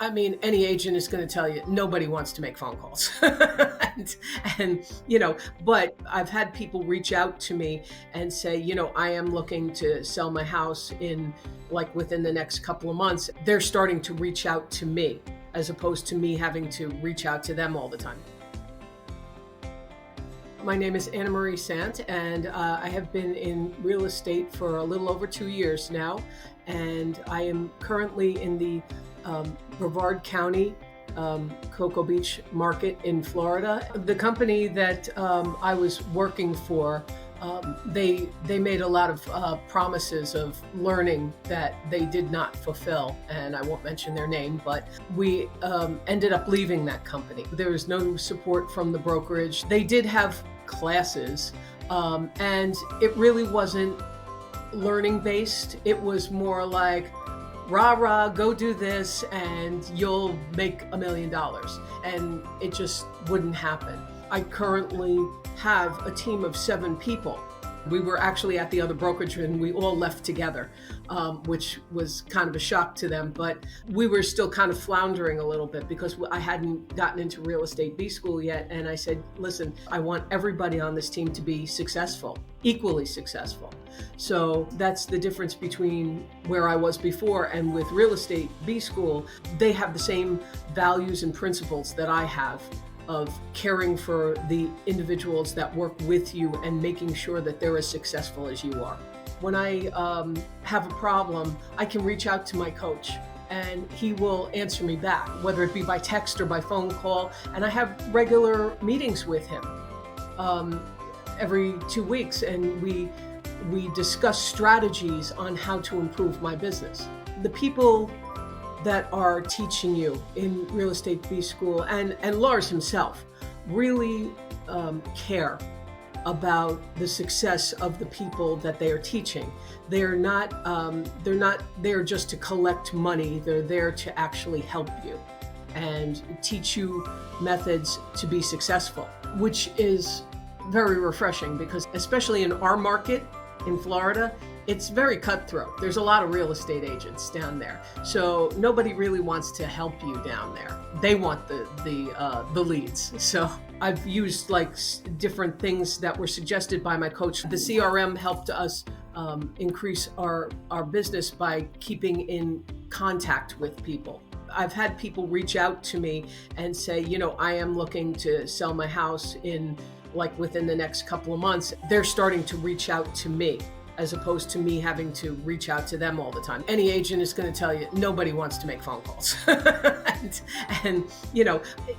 I mean, any agent is going to tell you nobody wants to make phone calls. But I've had people reach out to me and say, I am looking to sell my house within the next couple of months. They're starting to reach out to me as opposed to me having to reach out to them all the time. My name is Annamarie Sant, and I have been in real estate for a little over 2 years now, and I am currently in the Brevard County, Cocoa Beach market in Florida. The company that I was working for, they made a lot of promises of learning that they did not fulfill, and I won't mention their name, but we ended up leaving that company. There was no support from the brokerage. They did have classes, and it really wasn't learning based. It was more like, rah, go do this and you'll make $1 million. And it just wouldn't happen. I currently have a team of 7 people. We were actually at the other brokerage and we all left together, which was kind of a shock to them. But we were still kind of floundering a little bit because I hadn't gotten into real estate B school yet. And I said, listen, I want everybody on this team to be successful, equally successful. So that's the difference between where I was before and with real estate B school. They have the same values and principles that I have, of caring for the individuals that work with you and making sure that they're as successful as you are. When I have a problem, I can reach out to my coach and he will answer me back, whether it be by text or by phone call. And I have regular meetings with him every 2 weeks, and we discuss strategies on how to improve my business. The people that are teaching you in real estate B school, and Lars himself, really care about the success of the people that they are teaching. They're not there just to collect money. They're there to actually help you and teach you methods to be successful, which is very refreshing because, especially in our market in Florida, it's very cutthroat. There's a lot of real estate agents down there. So nobody really wants to help you down there. They want the leads. So I've used different things that were suggested by my coach. The CRM helped us increase our business by keeping in contact with people. I've had people reach out to me and say, I am looking to sell my house within the next couple of months. They're starting to reach out to me as opposed to me having to reach out to them all the time. Any agent is going to tell you nobody wants to make phone calls.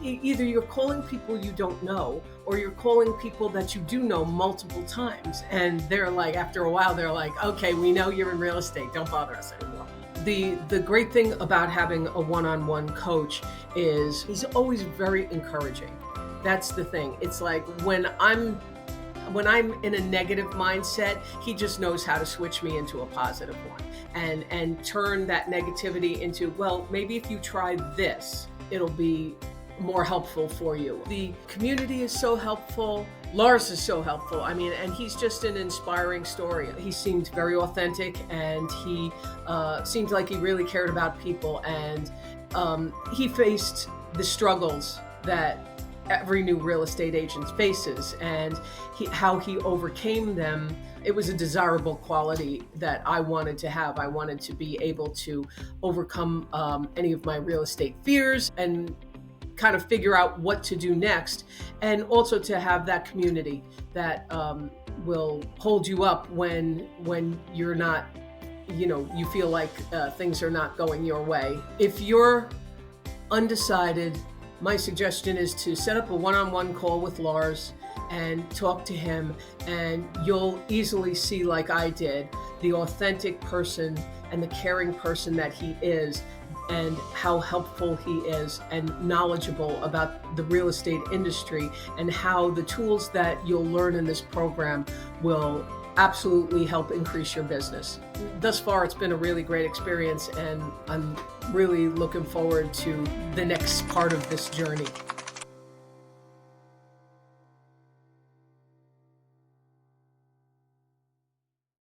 Either you're calling people you don't know, or you're calling people that you do know multiple times. And they're like, after a while, they're like, okay, we know you're in real estate. Don't bother us anymore. The great thing about having a one-on-one coach is he's always very encouraging. That's the thing. It's like when I'm in a negative mindset, he just knows how to switch me into a positive one and turn that negativity into, well, maybe if you try this, it'll be more helpful for you. The community is so helpful. Lars is so helpful. And he's just an inspiring story. He seemed very authentic, and he seemed like he really cared about people, and he faced the struggles that every new real estate agent faces, and how he overcame them. It was a desirable quality that I wanted to have. I wanted to be able to overcome any of my real estate fears and kind of figure out what to do next, and also to have that community that will hold you up when you're not, you feel like things are not going your way. If you're undecided, my suggestion is to set up a one-on-one call with Lars and talk to him, and you'll easily see, like I did, the authentic person and the caring person that he is, and how helpful he is and knowledgeable about the real estate industry, and how the tools that you'll learn in this program will absolutely help increase your business. Thus far, it's been a really great experience, and I'm really looking forward to the next part of this journey.